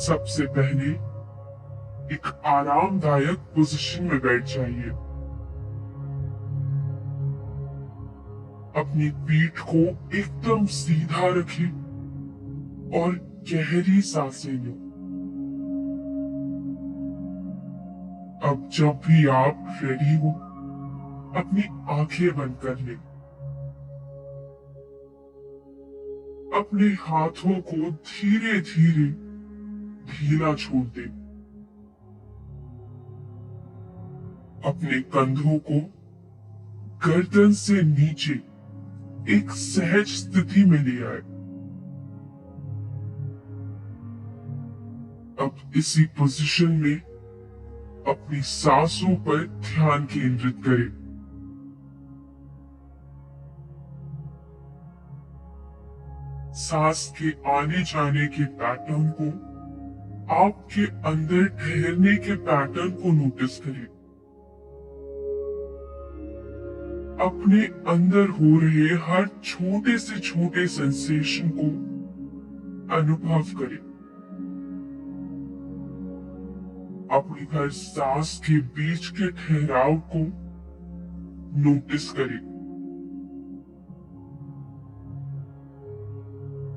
सबसे पहले एक आरामदायक पोजीशन में बैठ जाइए। अपनी पीठ को एकदम सीधा रखें और गहरी सांसें लें। अब जब भी आप रेडी हो, अपनी आंखें बंद कर लें। अपने हाथों को धीरे धीरे ढीला छोड़ दें। अपने कंधों को गर्दन से नीचे एक सहज स्थिति में ले आए। अब इसी पोजीशन में अपनी सांसों पर ध्यान केंद्रित करें। सांस के आने जाने के पैटर्न को, आपके अंदर ठहरने के पैटर्न को नोटिस करें। अपने अंदर हो रहे हर छोटे से छोटे सेंसेशन को अनुभव करें। अपनी हर सांस के बीच के ठहराव को नोटिस करें।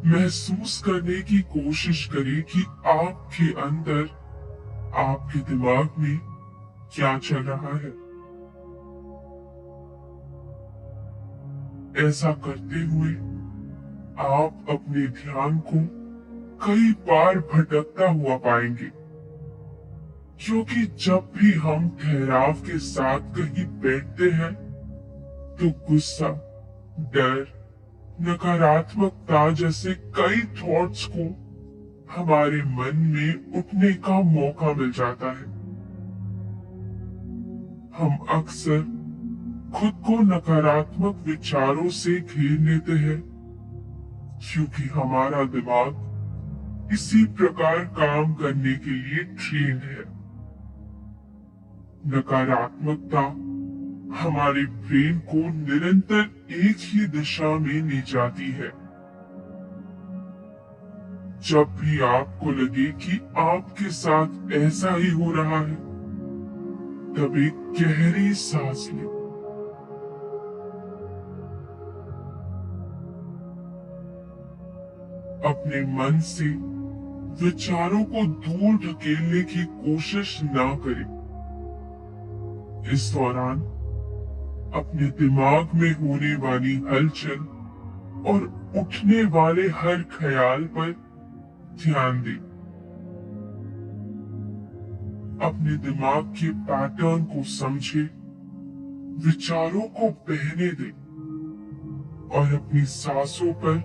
महसूस करने की कोशिश करें कि आपके अंदर, आपके दिमाग में क्या चल रहा है। ऐसा करते हुए आप अपने ध्यान को कई बार भटकता हुआ पाएंगे, क्योंकि जब भी हम ठहराव के साथ कहीं बैठते हैं तो गुस्सा, डर, नकारात्मकता जैसे कई थॉट्स को हमारे मन में उठने का मौका मिल जाता है। हम अक्सर खुद को नकारात्मक विचारों से घेर लेते हैं, क्योंकि हमारा दिमाग इसी प्रकार काम करने के लिए ट्रेन्ड है। नकारात्मकता हमारे ब्रेन को निरंतर एक ही दिशा में ले जाती है। जब भी आपको लगे कि आपके साथ ऐसा ही हो रहा है, तब एक गहरी सांस लें। अपने मन से विचारों को दूर ढकेलने की कोशिश ना करें। इस दौरान अपने दिमाग में होने वाली हलचल और उठने वाले हर ख्याल पर ध्यान दें। अपने दिमाग के पैटर्न को समझें, विचारों को बहने दें और अपनी सांसों पर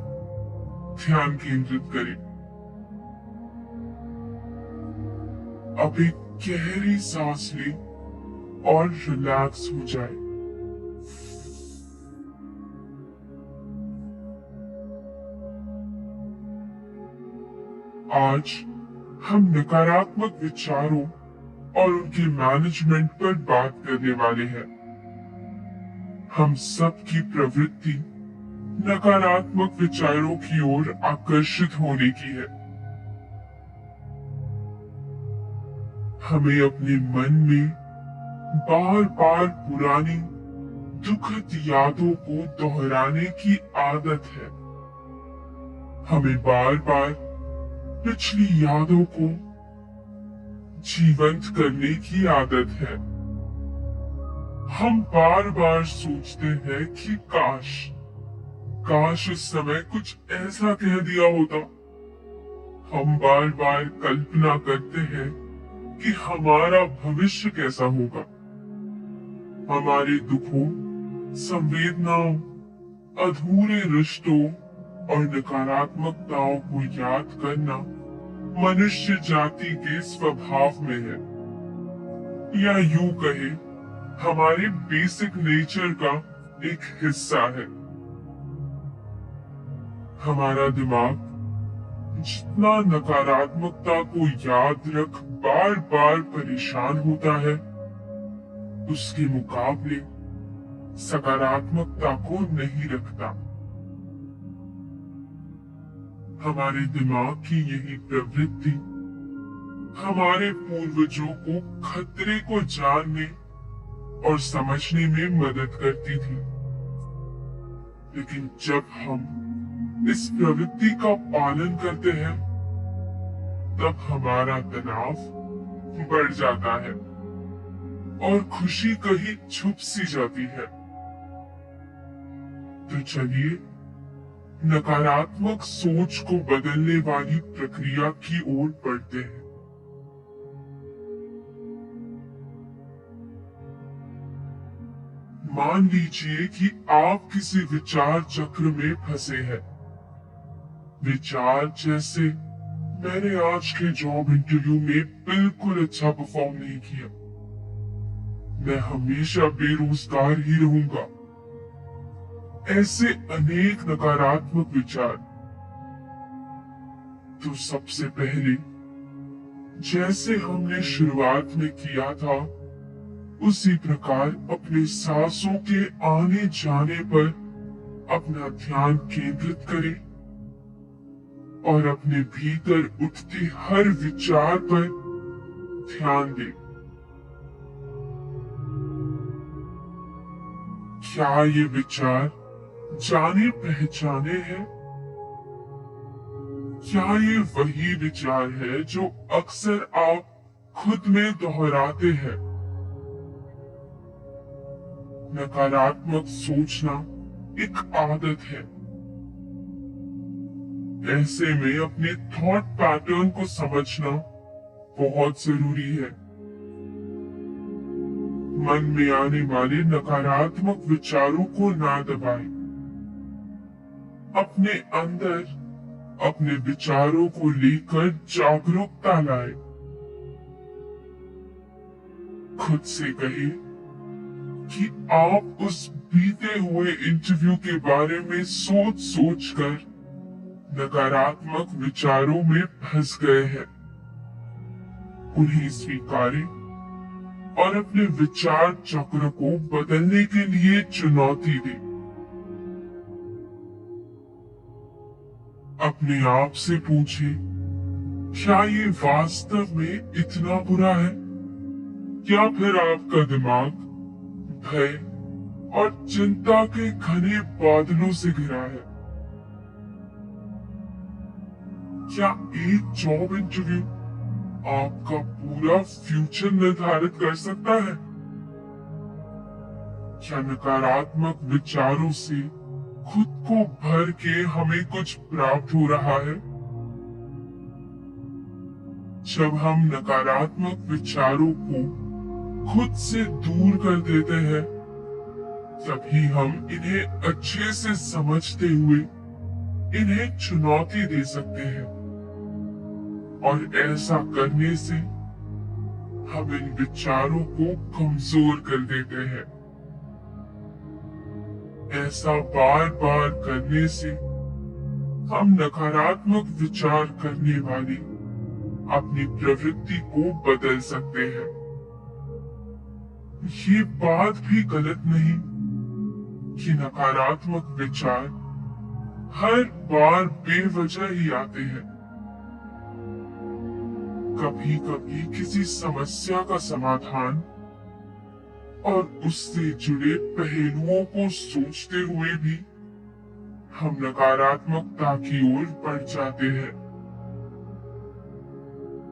ध्यान केंद्रित करें। अब एक गहरी सांस लें और रिलैक्स हो जाए। आज हम नकारात्मक विचारों और उनके मैनेजमेंट पर बात करने वाले हैं। हम सबकी प्रवृत्ति नकारात्मक विचारों की ओर आकर्षित होने की है। हमें अपने मन में बार बार पुरानी दुखद यादों को दोहराने की आदत है। हमें बार बार पिछली यादों को जीवंत करने की आदत है। हम बार बार सोचते हैं कि काश उस समय कुछ ऐसा कह दिया होता। हम बार बार कल्पना करते हैं कि हमारा भविष्य कैसा होगा। हमारे दुखों, संवेदनाओं, अधूरे रिश्तों और नकारात्मकताओं को याद करना मनुष्य जाति के स्वभाव में है, या यूं कहे हमारे बेसिक नेचर का एक हिस्सा है। हमारा दिमाग जितना नकारात्मकता को याद रख बार बार परेशान होता है, उसके मुकाबले सकारात्मकता को नहीं रखता। हमारे दिमाग की यही प्रवृत्ति हमारे पूर्वजों को खतरे को जानने और समझने में मदद करती थी। लेकिन जब हम इस प्रवृत्ति का पालन करते हैं, तब हमारा तनाव बढ़ जाता है और खुशी कहीं छुप सी जाती है। तो चलिए नकारात्मक सोच को बदलने वाली प्रक्रिया की ओर बढ़ते हैं। मान लीजिए कि आप किसी विचार चक्र में फंसे हैं। विचार जैसे, मैंने आज के जॉब इंटरव्यू में बिल्कुल अच्छा परफॉर्म नहीं किया, मैं हमेशा बेरोजगार ही रहूंगा। ऐसे अनेक नकारात्मक विचार। तो सबसे पहले, जैसे हमने शुरुआत में किया था, उसी प्रकार अपने सांसों के आने जाने पर अपना ध्यान केंद्रित करें और अपने भीतर उठते हर विचार पर ध्यान दें। क्या ये विचार जाने पहचाने हैं? क्या ये वही विचार है जो अक्सर आप खुद में दोहराते हैं? नकारात्मक सोचना एक आदत है। ऐसे में अपने थॉट पैटर्न को समझना बहुत जरूरी है। मन में आने वाले नकारात्मक विचारों को ना दबाएं। अपने अंदर अपने विचारों को लेकर जागरूकता लाएं। खुद से कहिए कि आप उस बीते हुए इंटरव्यू के बारे में सोच सोचकर नकारात्मक विचारों में फंस गए हैं। उन्हें स्वीकारें और अपने विचार चक्र को बदलने के लिए चुनौती दें। अपने आप से पूछें, क्या ये वास्तव में इतना बुरा है? या फिर आपका दिमाग भय और चिंता के घने बादलों से घिरा है? क्या एक जॉब इंटरव्यू आपका पूरा फ्यूचर निर्धारित कर सकता है? क्या नकारात्मक विचारों से खुद को भर के हमें कुछ प्राप्त हो रहा है? जब हम नकारात्मक विचारों को खुद से दूर कर देते हैं, तभी हम इन्हें अच्छे से समझते हुए इन्हें चुनौती दे सकते हैं। और ऐसा करने से हम इन विचारों को कमजोर कर देते हैं। ऐसा बार बार करने से हम नकारात्मक विचार करने वाली अपनी प्रवृत्ति को बदल सकते हैं। ये बात भी गलत नहीं कि नकारात्मक विचार हर बार बेवजह ही आते हैं। कभी कभी किसी समस्या का समाधान और उससे जुड़े पहलुओं को सोचते हुए भी हम नकारात्मकता की ओर बढ़ जाते हैं।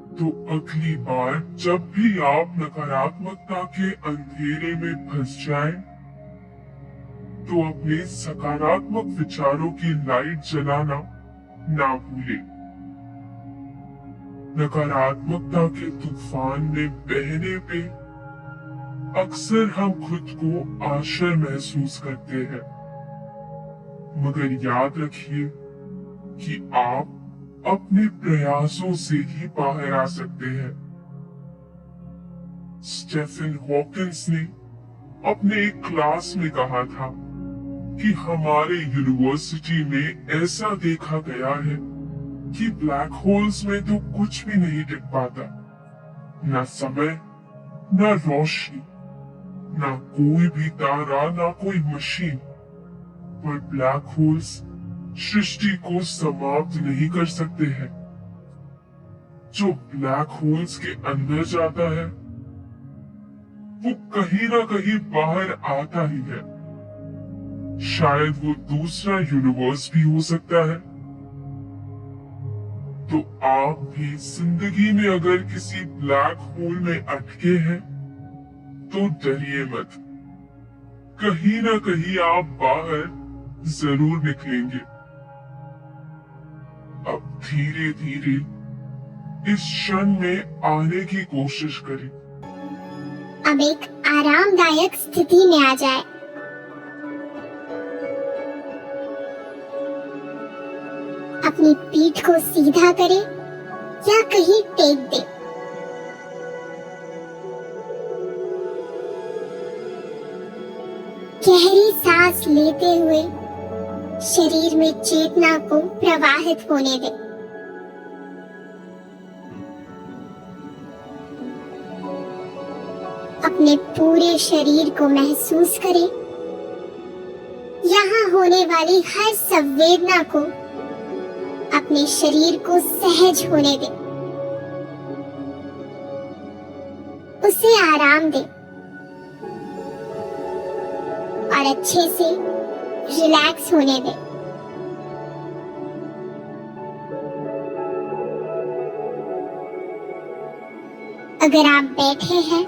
तो अगली बार जब भी आप नकारात्मकता के अंधेरे में फंस जाएं, तो अपने सकारात्मक विचारों की लाइट जलाना ना भूलें। नकारात्मकता के तूफान में बहने पे अक्सर हम खुद को आश्चर्य महसूस करते हैं, मगर याद रखिए कि आप अपने प्रयासों से ही बाहर आ सकते हैं। स्टीफन हॉकिंस ने अपने एक क्लास में कहा था कि हमारे यूनिवर्सिटी में ऐसा देखा गया है कि ब्लैक होल्स में तो कुछ भी नहीं टिक पाता, न समय, न रोशनी, न कोई भी तारा, न कोई मशीन। पर ब्लैक होल्स सृष्टि को समाप्त नहीं कर सकते हैं। जो ब्लैक होल्स के अंदर जाता है वो कहीं ना कहीं बाहर आता ही है। शायद वो दूसरा यूनिवर्स भी हो सकता है। तो आप भी जिंदगी में अगर किसी ब्लैक होल में अटके हैं तो डरिए मत, कहीं ना कहीं आप बाहर जरूर निकलेंगे। अब धीरे धीरे इस क्षण में आने की कोशिश करें। अब एक आरामदायक स्थिति में आ जाए। अपनी पीठ को सीधा करें या कहीं टेक दे। गहरी सांस लेते हुए शरीर में चेतना को प्रवाहित होने दें। अपने पूरे शरीर को महसूस करें। यहाँ होने वाली हर संवेदना को अपने शरीर को सहज होने दें। उसे आराम दें और अच्छे से रिलैक्स होने दें। अगर आप बैठे हैं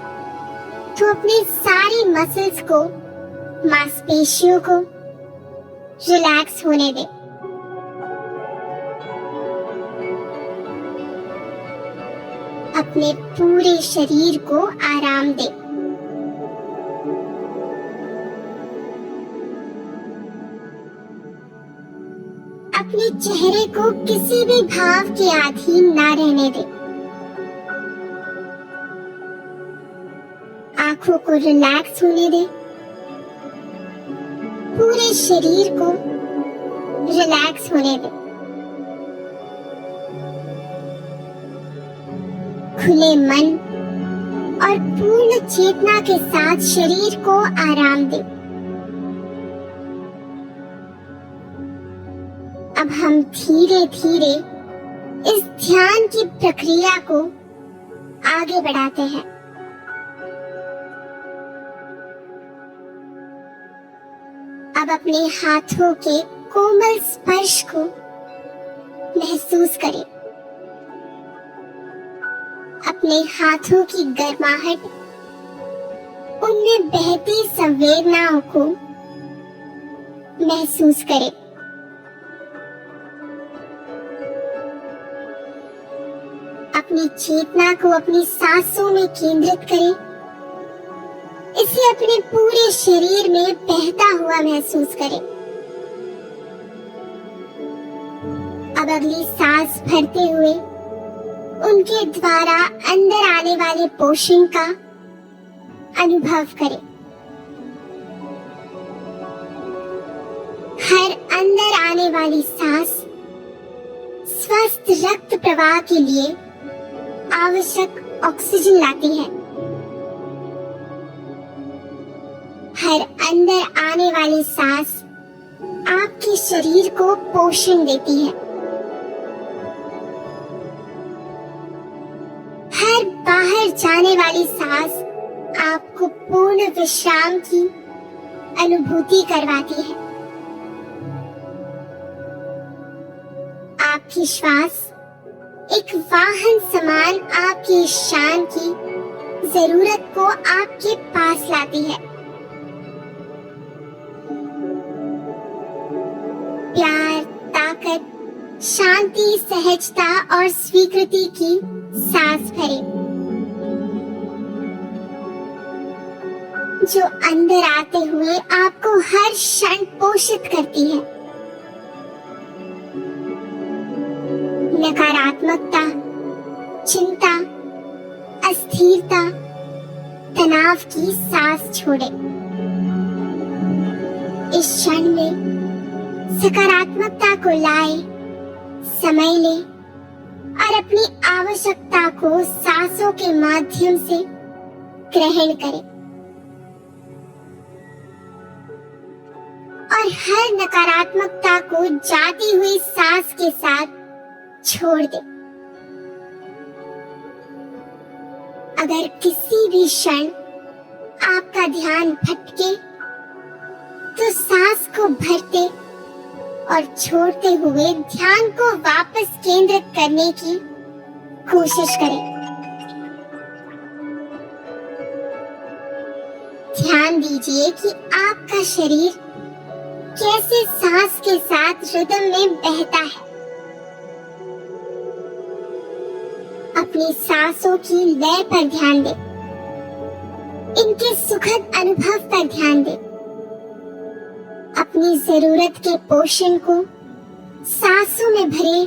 तो अपने सारी मसल्स को, मांसपेशियों को रिलैक्स होने दें। अपने पूरे शरीर को आराम दें। अपने चेहरे को किसी भी भाव के अधीन ना रहने दें। आंखों को रिलैक्स होने दें। पूरे शरीर को रिलैक्स होने दें। खुले मन और पूर्ण चेतना के साथ शरीर को आराम दें। अब हम धीरे धीरे इस ध्यान की प्रक्रिया को आगे बढ़ाते हैं। अब अपने हाथों के कोमल स्पर्श को महसूस करें। अपने हाथों की गर्माहट, उनमें बहती संवेदनाओं को महसूस करें। अपनी चेतना को अपनी सांसों में केंद्रित करें। इसे अपने पूरे शरीर में बहता हुआ महसूस करें। अब अगली सांस भरते हुए उनके द्वारा अंदर आने वाले पोषण का अनुभव करें। हर अंदर आने वाली सांस स्वस्थ रक्त प्रवाह के लिए आवश्यक ऑक्सीजन लाती है। हर अंदर आने वाली सांस आपके शरीर को पोषण देती है। हर बाहर जाने वाली सांस आपको पूर्ण विश्राम की अनुभूति करवाती है। आपकी श्वास एक वाहन समान आपकी शान की जरूरत को आपके पास लाती है। प्यार, ताकत, शांति, सहजता और स्वीकृति की सांस भरें, जो अंदर आते हुए आपको हर क्षण पोषित करती है। नकारात्मकता, चिंता, अस्थिरता, तनाव की सांस छोड़ें। इस क्षण में सकारात्मकता को लाए, समय ले और अपनी आवश्यकता को सांसों के माध्यम से ग्रहण करें और हर नकारात्मकता को जाती हुई सांस के साथ छोड़ दें। अगर किसी भी क्षण आपका ध्यान भटके तो सांस को भरते और छोड़ते हुए ध्यान को वापस केंद्रित करने की कोशिश करें। ध्यान दीजिए कि आपका शरीर कैसे सांस के साथ रिदम में बहता है। अपनी सांसों की लय पर ध्यान दें, इनके सुखद अनुभव पर ध्यान दें। अपनी जरूरत के पोषण को सांसों में भरें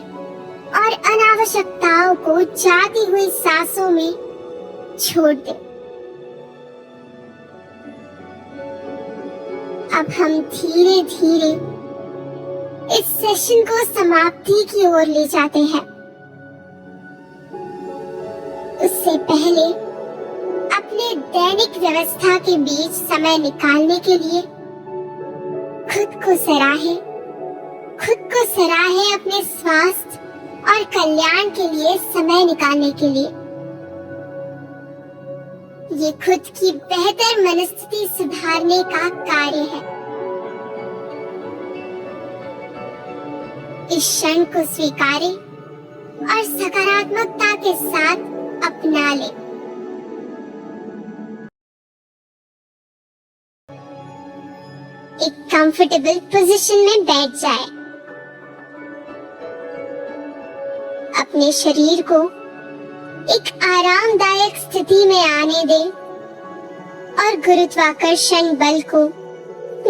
और अनावश्यकताओं को जाती हुई सांसों में छोड़ दें। अब हम धीरे धीरे इस सेशन को समाप्ति की ओर ले जाते हैं। उससे पहले अपने दैनिक व्यवस्था के बीच समय निकालने के लिए खुद को सराहें अपने स्वास्थ्य और कल्याण के लिए समय निकालने के लिए। ये खुद की बेहतर मनस्थिति सुधारने का कार्य है। इस क्षण को स्वीकारें और सकारात्मकता के साथ अपना लें। एक कंफर्टेबल पोजीशन में बैठ जाएं। अपने शरीर को एक आरामदायक स्थिति में आने दें और गुरुत्वाकर्षण बल को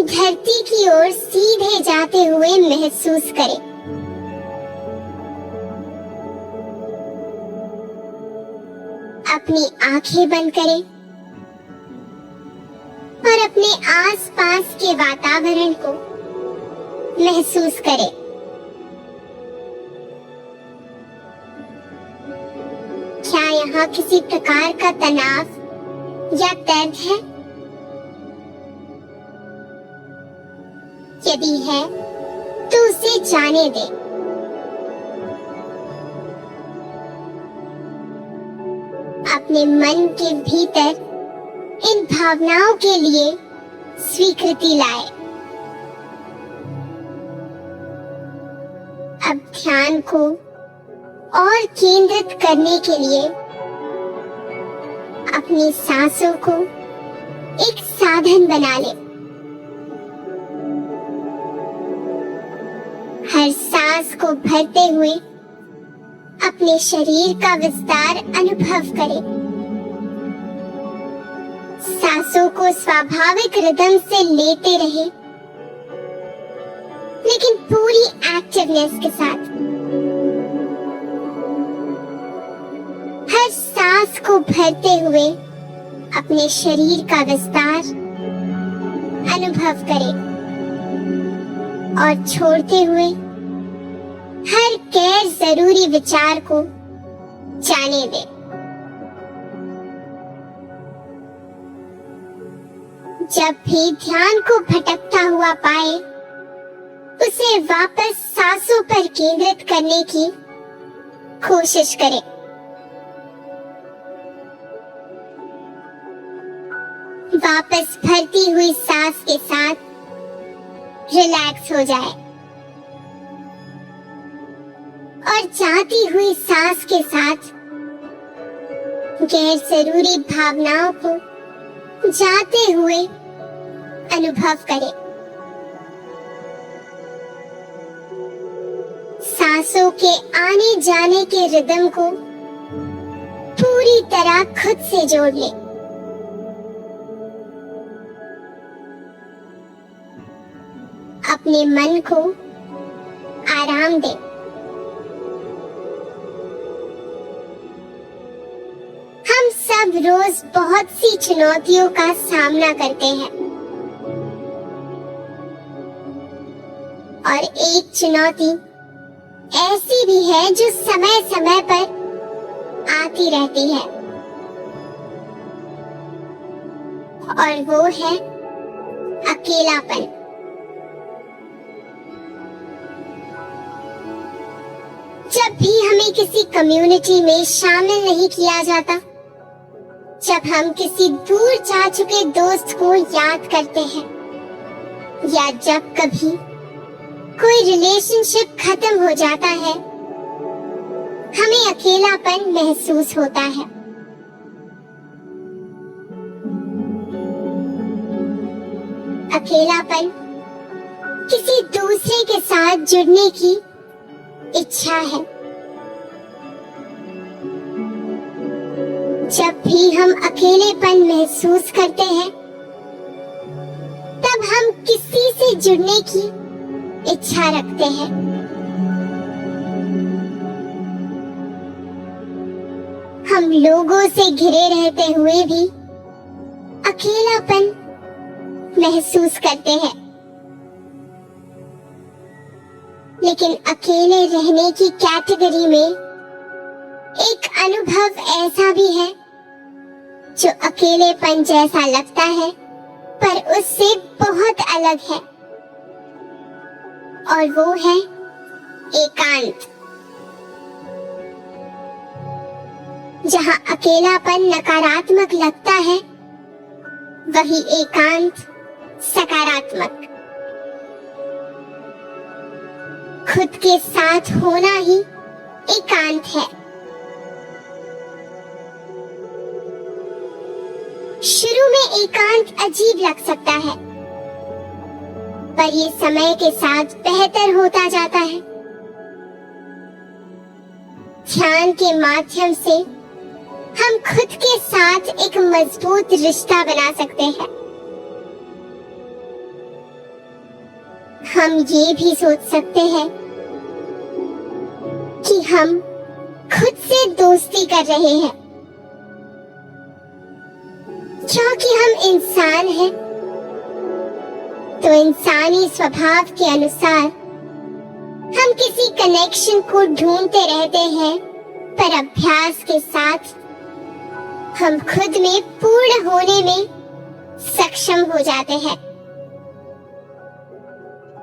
धरती की ओर सीधे जाते हुए महसूस करें। अपनी आंखें बंद करें और अपने आसपास के वातावरण को महसूस करें। क्या यहाँ किसी प्रकार का तनाव या दर्द है? यदि है तो उसे जाने दें। अपने मन के भीतर इन भावनाओं के लिए स्वीकृति लाए। अब ध्यान को और केंद्रित करने के लिए अपनी सांसों को एक साधन बना ले। हर सांस को भरते हुए अपने शरीर का विस्तार अनुभव करें। सांसों को स्वाभाविक रिदम से लेते रहे, लेकिन पूरी एक्टिवनेस के साथ। हर सांस को भरते हुए अपने शरीर का विस्तार अनुभव करें और छोड़ते हुए हर गैर जरूरी विचार को जाने दें। जब भी ध्यान को भटकता हुआ पाए, उसे वापस सांसों पर केंद्रित करने की कोशिश करें। वापस भरती हुई सांस के साथ रिलैक्स हो जाए और जाती हुई सांस के साथ गैर जरूरी भावनाओं को जाते हुए अनुभव करें। सांसों के आने जाने के रिदम को पूरी तरह खुद से जोड़ लें। अपने मन को आराम दें। हम सब रोज बहुत सी चुनौतियों का सामना करते हैं और एक चुनौती ऐसी भी है जो समय समय पर आती रहती है और वो है अकेलापन। जब भी हमें किसी कम्युनिटी में शामिल नहीं किया जाता जब हम किसी दूर जा चुके दोस्त को याद करते हैं, या जब कभी कोई रिलेशनशिप खत्म हो जाता है, हमें अकेलापन महसूस होता है। अकेलापन किसी दूसरे के साथ जुड़ने की इच्छा है। जब भी हम अकेलेपन महसूस करते हैं, तब हम किसी से जुड़ने की इच्छा रखते हैं। हम लोगों से घिरे रहते हुए भी अकेलापन महसूस करते हैं, लेकिन अकेले रहने की कैटेगरी में एक अनुभव ऐसा भी है जो अकेलेपन जैसा लगता है, पर उससे बहुत अलग है, और वो है एकांत। जहां अकेलापन नकारात्मक लगता है, वही एकांत सकारात्मक। खुद के साथ होना ही एकांत है। शुरू में एकांत अजीब लग सकता है, पर ये समय के साथ बेहतर होता जाता है। ध्यान के माध्यम से हम खुद के साथ एक मजबूत रिश्ता बना सकते हैं। हम ये भी सोच सकते हैं कि हम खुद से दोस्ती कर रहे हैं, क्योंकि हम इंसान हैं, तो इंसानी स्वभाव के अनुसार हम किसी कनेक्शन को ढूंढते रहते हैं, पर अभ्यास के साथ हम खुद में पूर्ण होने में सक्षम हो जाते हैं।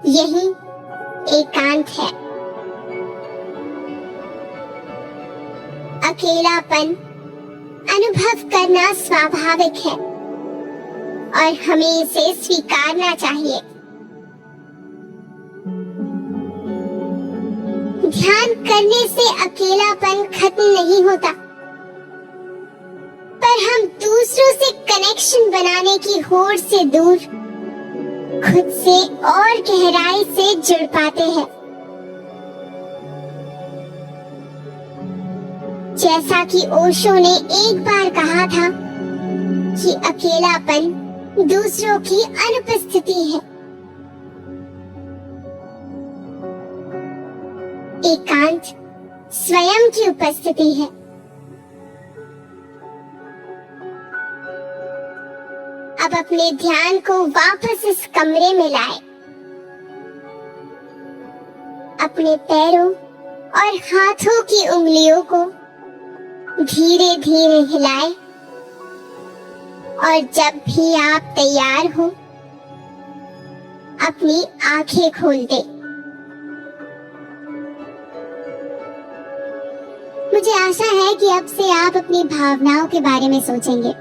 यही एकांत है। अकेलापन अनुभव करना स्वाभाविक है, और हमें इसे स्वीकारना चाहिए। ध्यान करने से अकेलापन खत्म नहीं होता, पर हम दूसरों से कनेक्शन बनाने की होड़ से दूर खुद से और गहराई से जुड़ पाते हैं। जैसा कि ओशो ने एक बार कहा था कि अकेलापन दूसरों की अनुपस्थिति है। एकांत स्वयं की उपस्थिति है। अब अपने ध्यान को वापस इस कमरे में लाएं। अपने पैरों और हाथों की उंगलियों को धीरे धीरे हिलाएं, और जब भी आप तैयार हो, अपनी आंखें खोल दें। मुझे आशा है कि अब से आप अपनी भावनाओं के बारे में सोचेंगे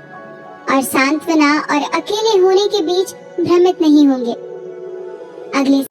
और सांत्वना और अकेले होने के बीच भ्रमित नहीं होंगे। अगले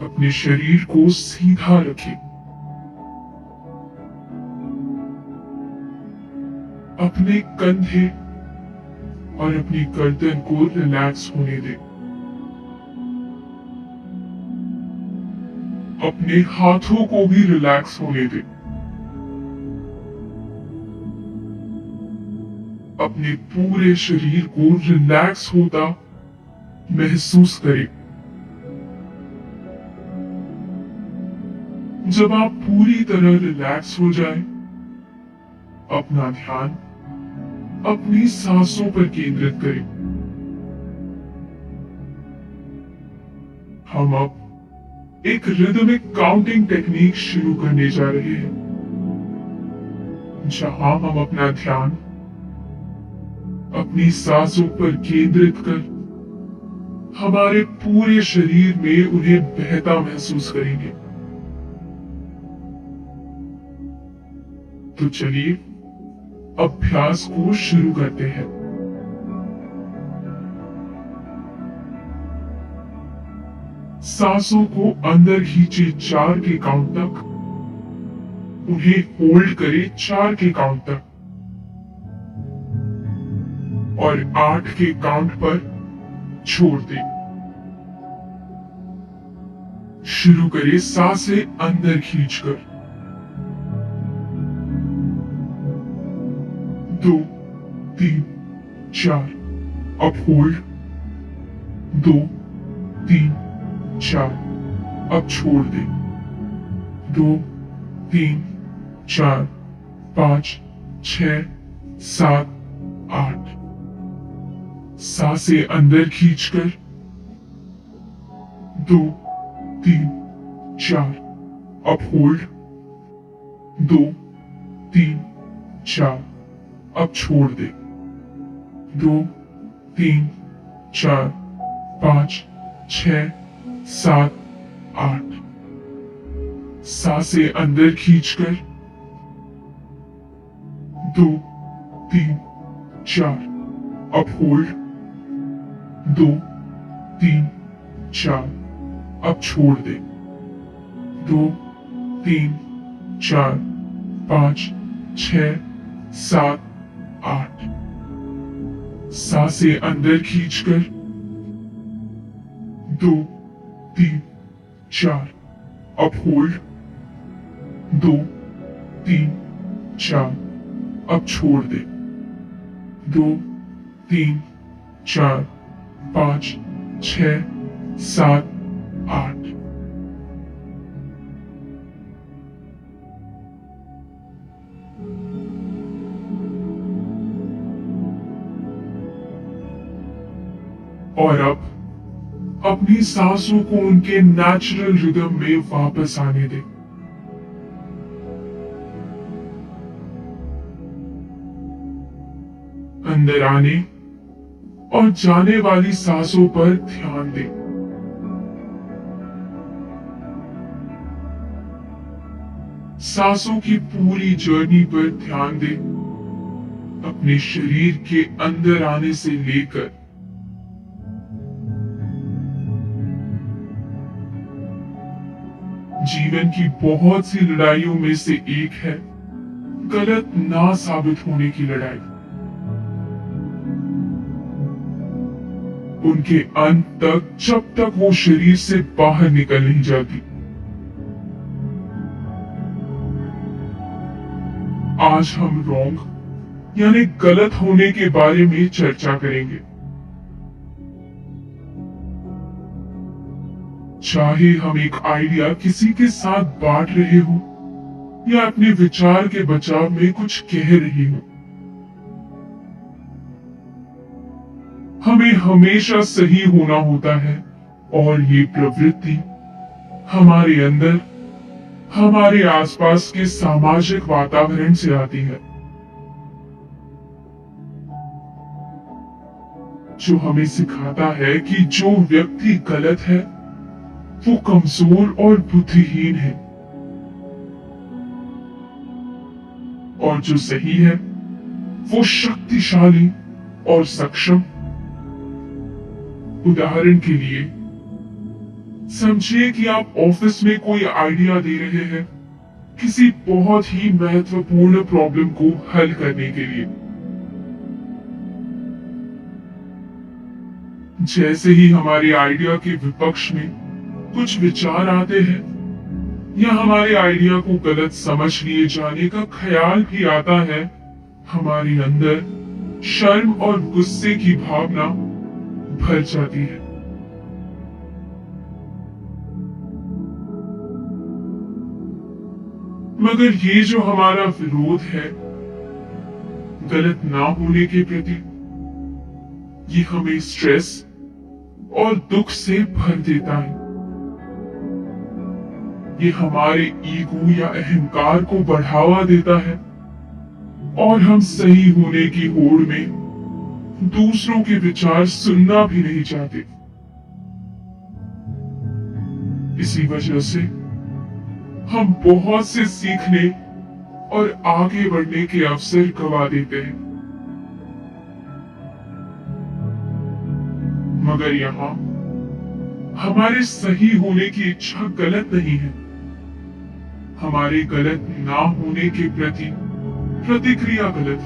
अपने शरीर को सीधा रखें। अपने कंधे और अपनी गर्दन को रिलैक्स होने दें। अपने हाथों को भी रिलैक्स होने दें। अपने पूरे शरीर को रिलैक्स होता महसूस करें। जब आप पूरी तरह रिलैक्स हो जाए, अपना ध्यान अपनी सांसों पर केंद्रित करें। हम अब एक रिदमिक काउंटिंग टेक्निक शुरू करने जा रहे हैं, जहां हम अपना ध्यान अपनी सांसों पर केंद्रित कर हमारे पूरे शरीर में उन्हें बहता महसूस करेंगे। तो चलिए अभ्यास को शुरू करते हैं। सांसों को अंदर खींचे 4 के काउंट तक, उन्हें होल्ड करें 4 के काउंट तक और 8 के काउंट पर छोड़ दें। शुरू करें सांसें अंदर खींचकर। 2, 3, 4, अब होल्ड। 2, 3, 4, अब छोड़ दे। 2, 3, 4, 5, 6, 7, 8। सांसें अंदर खींचकर 2, 3, 4, अब होल्ड। 2, 3, 4, अब छोड़ दे। 2, 3, 4, 5, 6, 7, 8। सांसें अंदर खींचकर 2, 3, 4, अब होल्ड। 2, 3, 4, अब छोड़ दे। 2, 3, 4, 5, 6, 7, 8। सांसें अंदर खींचकर 2, 3, 4, अब होल्ड। 2, 3, 4, अब छोड़ दे। 2, 3, 4, 5, 6, 7, 8। और अब अपनी सांसों को उनके नेचुरल रिदम में वापस आने दें। अंदर आने और जाने वाली सांसों पर ध्यान दें। सांसों की पूरी जर्नी पर ध्यान दें, अपने शरीर के अंदर आने से लेकर जीवन की बहुत सी लड़ाइयों में से एक है गलत ना साबित होने की लड़ाई। उनके अंत तक, जब तक वो शरीर से बाहर निकल नहीं जाती। आज हम रॉन्ग यानी गलत होने के बारे में चर्चा करेंगे। चाहे हम एक आइडिया किसी के साथ बांट रहे हो या अपने विचार के बचाव में कुछ कह रहे हो, हमें हमेशा सही होना होता है और ये प्रवृत्ति हमारे अंदर, हमारे आसपास के सामाजिक वातावरण से आती है, जो हमें सिखाता है कि जो व्यक्ति गलत है वो कमजोर और बुद्धिहीन है और जो सही है वो शक्तिशाली और सक्षम। उदाहरण के लिए समझिए कि आप ऑफिस में कोई आइडिया दे रहे हैं किसी बहुत ही महत्वपूर्ण प्रॉब्लम को हल करने के लिए। जैसे ही हमारे आइडिया के विपक्ष में कुछ विचार आते हैं या हमारे आइडिया को गलत समझ लिए जाने का ख्याल भी आता है, हमारे अंदर शर्म और गुस्से की भावना भर जाती है। मगर ये जो हमारा विरोध है गलत ना होने के प्रति, ये हमें स्ट्रेस और दुख से भर देता है। ये हमारे ईगो या अहंकार को बढ़ावा देता है और हम सही होने की होड़ में दूसरों के विचार सुनना भी नहीं चाहते। इसी वजह से हम बहुत से सीखने और आगे बढ़ने के अवसर गवा देते हैं। मगर यहाँ हमारे सही होने की इच्छा गलत नहीं है, हमारे गलत ना होने के प्रति प्रतिक्रिया गलत है।